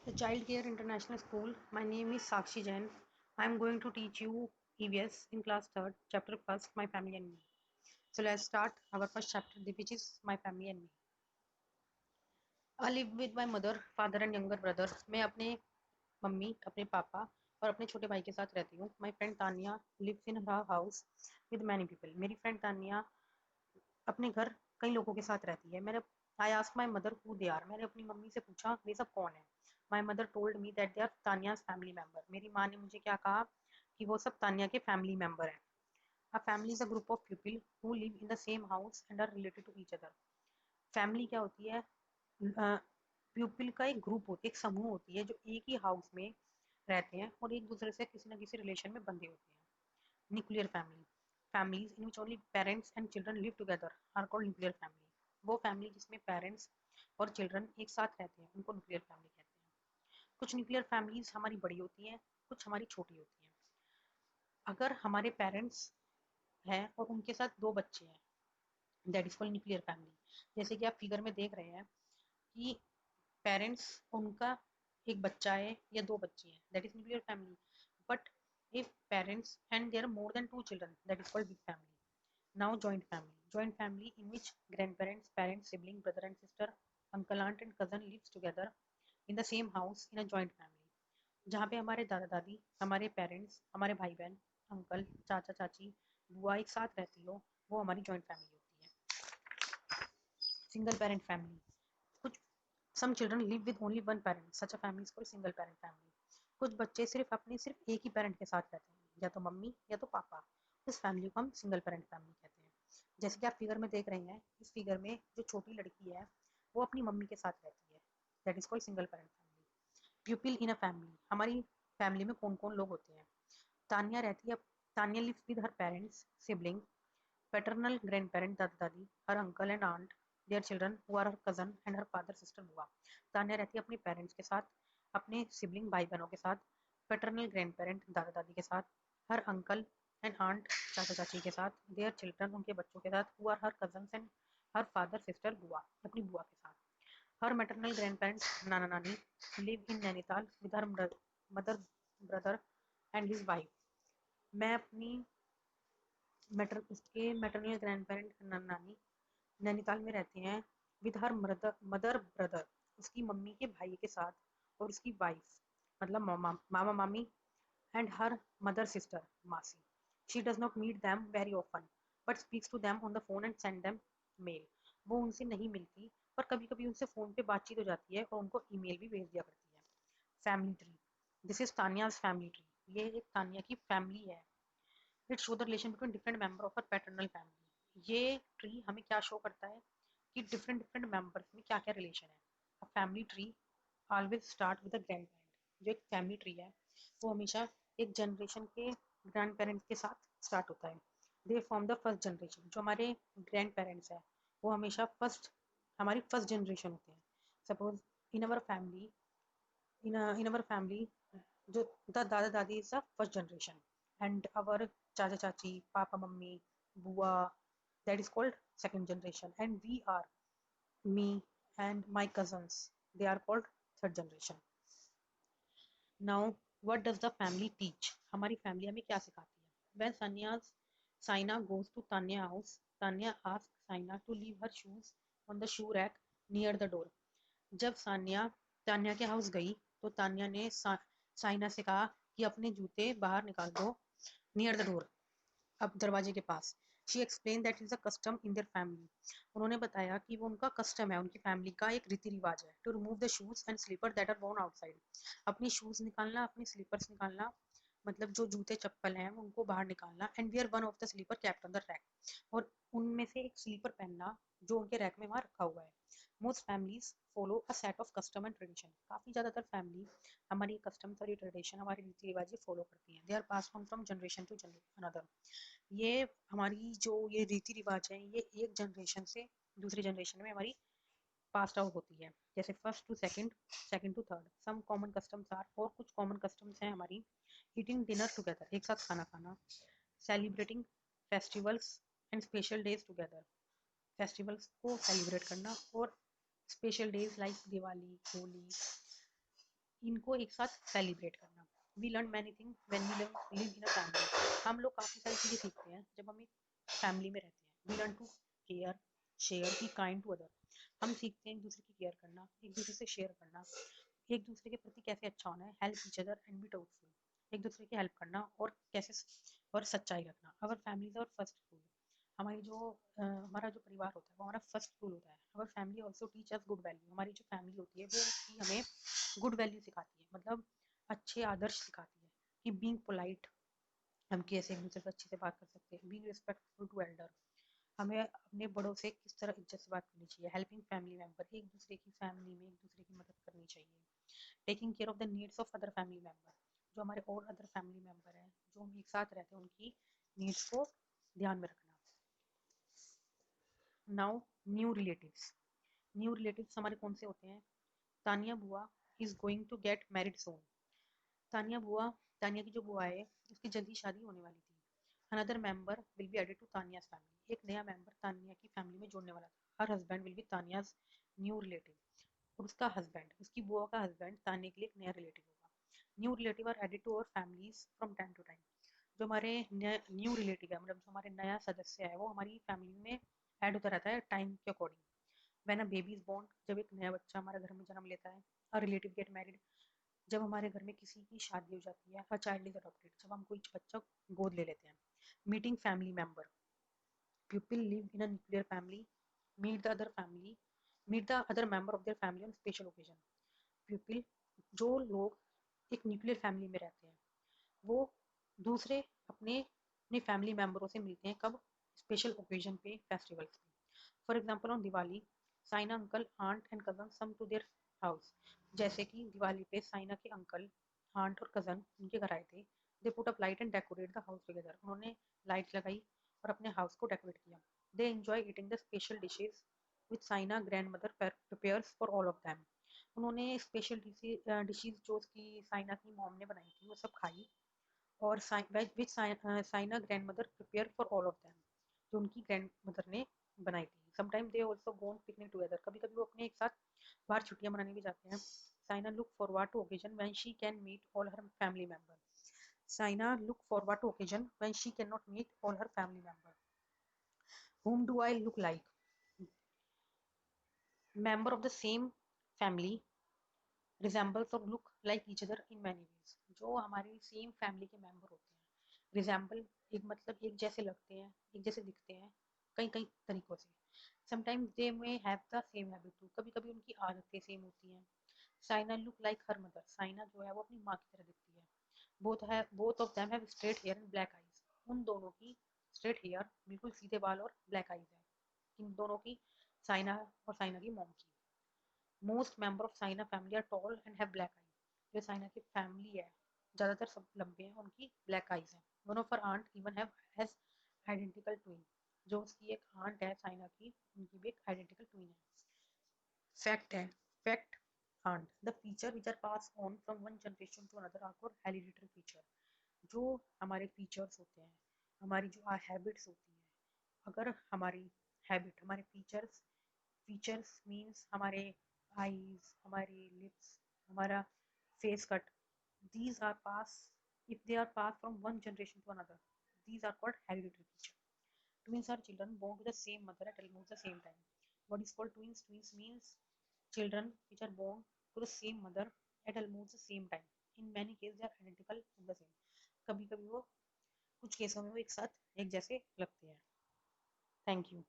The Child Care International School. My name is Sakshi Jain. I am going to teach you EVS in class 3rd, chapter 1st, My Family and Me. So let's start our first chapter, which is My Family and Me. I live with my mother, father and younger brother. मैं अपने mummy, अपने पापा और अपने छोटे भाई के साथ रहती हूँ. My friend Tanya lives in her house with many people. मेरी friend Tanya अपने घर कई लोगों के साथ रहती है. मैंने I asked my mother who they are. मैंने अपनी मम्मी से पूछा वे सब कौन है. My mother told me that they are Tania's family member. मेरी माँ ने मुझे क्या कहा कि वो सब तानिया के फैमिली मेंबर हैं. A family is a group of people who live in the same house and are related to each other. Family क्या होती है? पीपल का एक ग्रुप होती है, एक समूह होती है जो एक ही हाउस में रहते हैं और एक दूसरे से किसी न किसी रिलेशन में बंधे होते हैं. Nuclear family. Families in which only parents and children live together are called nuclear family. वो फैमिली जिसमें पेरेंट्स और चिल्ड्रन एक साथ रहते हैं उनको न्यूक्लियर फैमिली कहते हैं. कुछ न्यूक्लियर फैमिलीज हमारी बड़ी होती हैं, कुछ हमारी छोटी होती हैं. अगर हमारे पेरेंट्स हैं और उनके साथ दो बच्चे हैं, that is called nuclear family. जैसे कि आप फिगर में देख रहे हैं कि पेरेंट्स, उनका एक बच्चा है या दो बच्चे हैं, that is nuclear family. But if parents and their more than two children, that is called big family. Now joint family. Joint family in which grandparents, parents, sibling, brother and sister, uncle, aunt and cousin lives together in the same house in a joint family. जहाँ पे हमारे दादा दादी, हमारे parents, हमारे भाई बहन, uncle, चाचा चाची, बुआ एक साथ रहती हो, वो हमारी जॉइंट फैमिली होती है. Single parent family. कुछ some children live with only one parent, such a family is called single parent family. कुछ बच्चे सिर्फ एक ही पेरेंट के साथ रहते हैं, या तो मम्मी या तो पापा. इस फैमिली को हम सिंगल पेरेंट फैमिली कहते हैं. जैसे कि आप फिगर में देख रहे हैं, इस फिगर में जो छोटी लड़की है वो अपनी मम्मी के साथ रहती है, that is called single parent family. Pupil in a family. हमारी फैमिली में कौन कौन लोग होते हैं? तानिया रहती है. Tania lives with her parents, sibling, paternal grand parent दादा दादी, her uncle and aunt, their children who are her cousin and her father sister बुआ. तानिया रहती है अपने पेरेंट्स के साथ, अपने सिबलिंग भाई बहनों के साथ, पैटर्नल ग्रैंड पेरेंट दादा दादी के साथ, हर अंकल एंड आंट चाचा चाची के साथ, देयर चिल्ड्रन उनके बच्चों के साथ, who are her cousin and her father sister बुआ अपनी बुआ के साथ. हर मैटरनल ग्रैंड पेरेंट्स नाना नानी live in Nainital with her mother brother and his wife. मैं अपनी उसके मैटरनल ग्रैंड पेरेंट नानी नैनीताल में रहते हैं विद हर मदर ब्रदर, उसकी मम्मी के भाई के साथ और उसकी वाइफ मतलब मामा मामी एंड हर मदर सिस्टर मासी. She does not meet them very often but speaks to them on the phone and send them mail. वो उनसे नहीं मिलती पर कभी कभी उनसे फोन पे बातचीत हो जाती है और उनको ईमेल भी भेज दिया करती है. Family tree. This is Tania's family tree. ये एक तानिया की फैमिली है. It show the relation between different member of a paternal family. ये ट्री हमें क्या शो करता है कि डिफरेंट डिफरेंट मेंबर्स में क्या क्या रिलेशन है. A family tree always start with a grand parent. जो एक फैमिली ट्री है वो हमेशा एक जनरेशन के ग्रैंड पेरेंट्स के साथ स्टार्ट होता है. They form the first generation. जो हमारे ग्रैंड पेरेंट्स है वो हमेशा हमारी फर्स्ट जनरेशन होते हैं. Suppose in our family, in our family, जो the दादा दादी is the first generation and our चाचा चाची, पापा मम्मी, बुआ, that is called second generation, and we are me and my cousins, they are called third generation. Now what does the family teach? हमारी family हमें क्या सिखाती है? When Saina goes to Tanya house, Tanya asks Saina to leave her shoes on the shoe rack near the door. जब तान्या के house गई तो तान्या ने साइना से कहा कि अपने जूते बाहर निकाल दो नियर द डोर, अब दरवाजे के पास. She explain that is a custom in their family. उन्होंने बताया कि वो उनका कस्टम है, उनकी फैमिली का एक रीति रिवाज है. To remove the shoes and slipper that are worn outside. अपनी शूज निकालना, अपनी स्लीपर्स निकालना, मतलब जो जूते चप्पल हैं उनको बाहर निकालना. And wear one of the slipper kept on the rack. और उनमें से एक स्लीपर पहनना जो उनके रैक में वहां रखा हुआ है. Most families follow a set of custom and tradition. काफी ज्यादातर फैमिली हमारी कस्टम और ट्रेडिशन, हमारी रीति रिवाज फॉलो करती हैं. They are pass on from generation to another. ये हमारी जो ये रीति रिवाज है ये एक जनरेशन से दूसरी जनरेशन में हमारी पास आउट होती है. जैसे first to second, second to third. Some common customs are, और कुछ कॉमन कस्टम्स हैं हमारी. ईटिंग डिनर टुगेदर, एक साथ खाना खाना. Celebrating festivals and special days together, festivals को सेलिब्रेट करना और special days like Diwali, Holi, इनको एक साथ सेलिब्रेट करना। We learn many thing when we live in a family. हम लोग काफ़ी सारी चीज़ें सीखते हैं जब हम एक फैमिली में रहते हैं। We learn to care, share, be kind to other. हम सीखते हैं एक दूसरे की केयर करना, एक दूसरे से शेयर करना, एक दूसरे के प्रति कैसे अच्छा होना है, help each other and be truthful. एक दूसरे की हेल्प करना और कैसे और सच्चाई रखना। Our family is our first rule. हमारी जो हमारा जो परिवार होता है वो हमारा फर्स्ट रूल होता है। Our family also teach us good value. हमारी जो फैमिली होती है वो भी हमें गुड वैल्यू सिखाती है, मतलब अच्छे आदर्श सिखाती है कि बीइंग पोलाइट, हम कैसे एक दूसरे से अच्छे से बात कर सकते हैं। बीइंग रिस्पेक्टफुल टू एल्डर, हमें अपने बड़ों से किस तरह इज्जत से बात करनी चाहिए। हेल्पिंग फैमिली मेंबर, एक दूसरे की फैमिली में एक दूसरे की मदद करनी चाहिए। Taking care of the needs of other family member, जो हमारे और अदर फैमिली मेंबर हैं जो हम एक साथ रहते हैं उनकी नीड्स को ध्यान में रखना। Now new relatives. New relatives हमारे कौन से होते हैं? तानिया बुआ is going to get married soon. Tania बुआ, तानिया की जो बुआ है उसकी जल्दी शादी होने वाली थी। Another member will be added to Tania's family. एक नया मेंबर तानिया की फैमिली में जोड़ने वाला था। हर husband will be Tania's new relative. और उसका हस्बैंड, उसकी बुआ का हस्बैंड तानिया के लिए एक नया रिलेटिव होगा। New relative are added to our families from time to time. जो हमारे न्यू रिलेटिव है, मतलब जो हमारे नया सदस्य है, वो हमारी फैमिली में ऐड होता रहता है टाइम के according. When a baby is born, जब एक नया बच्चा हमारे घर में जन्म लेता है। अ रिलेटिव गेट मैरिड, जब हमारे घर में किसी की शादी हो जाती है। अ चाइल्ड इज अडॉप्टेड, जब हम कोई बच्चा गोद ले लेते हैं। Meeting family member, people live in a nuclear family, meet the other family, meet the other member of their family on special occasion. People, जो लोग एक न्यूक्लियर फैमिली में रहते हैं वो दूसरे अपने अपने फैमिली मेंबरों से मिलते हैं कब? स्पेशल ओकेजन पे, फेस्टिवल्स पे। For example on Diwali, Saina uncle, aunt and cousin some to their house. जैसे कि दिवाली पे साइना के अंकल, आंट और कजन उनके घर आए थे। They put up light and decorate the house together. उन्होंने लाइट लगाई और अपने हाउस को डेकोरेट किया। They enjoy eating the special dishes with Saina grand mother prepares for all of them. उन्होंने स्पेशल डिशेज जो उसकी साइना की मॉम ने बनाई थी वो सब खाई। और which Saina grand mother prepare for all of them, जो उनकी ग्रैंड मदर ने बनाई थी। Sometime they also go on picnic together, कभी कभी वो अपने एक साथ बाहर छुट्टियां मनाने भी जाते हैं। Saina look forward to occasion when she can meet all her family member. Saina look forward to occasion when she can not meet all her family member. whom do I look like? Member of the same family resembles or look like each other in many ways। जो हमारे same family के member होते हैं, resemble एक मतलब एक जैसे लगते हैं, एक जैसे दिखते हैं कई कई तरीकों से। Sometimes they may have the same habit too, कभी कभी उनकी आदतें सेम होती हैं। Saina look like her mother, Saina जो है वो अपनी माँ की तरह दिखती है। Both of them have straight hair and black eyes. उन दोनों की स्ट्रेट हेयर, बिल्कुल सीधे बाल और ब्लैक आईज है। इन दोनों की, साइना और साइना की मॉम की। Most member of Saina family are tall and have black eye. जो साइना की फैमिली है ज्यादातर सब लंबे हैं, उनकी ब्लैक आईज हैं। One of her aunt even has identical twin. जो उसकी एक आंट है साइना की, उनकी भी एक आइडेंटिकल ट्विन है। फैक्ट है, fact aunt the feature which are pass on from one generation to another are called hereditary feature. जो हमारे फीचर्स होते हैं, हमारी जो हैबिट्स होती हैं, अगर हमारी हैबिट, हमारे फीचर्स, फीचर्स मीन्स हमारे आईज, हमारे लिप्स, हमारा face cut, these are passed, if they are passed from one generation to another, these are called hereditary feature. Twins are children born to the same mother at almost the same time. What is called twins? Twins means children which are born to the same mother at almost the same time. In many cases they are identical to the same. कभी कभी वो कुछ केसों में वो एक साथ एक जैसे लगते हैं। Thank you.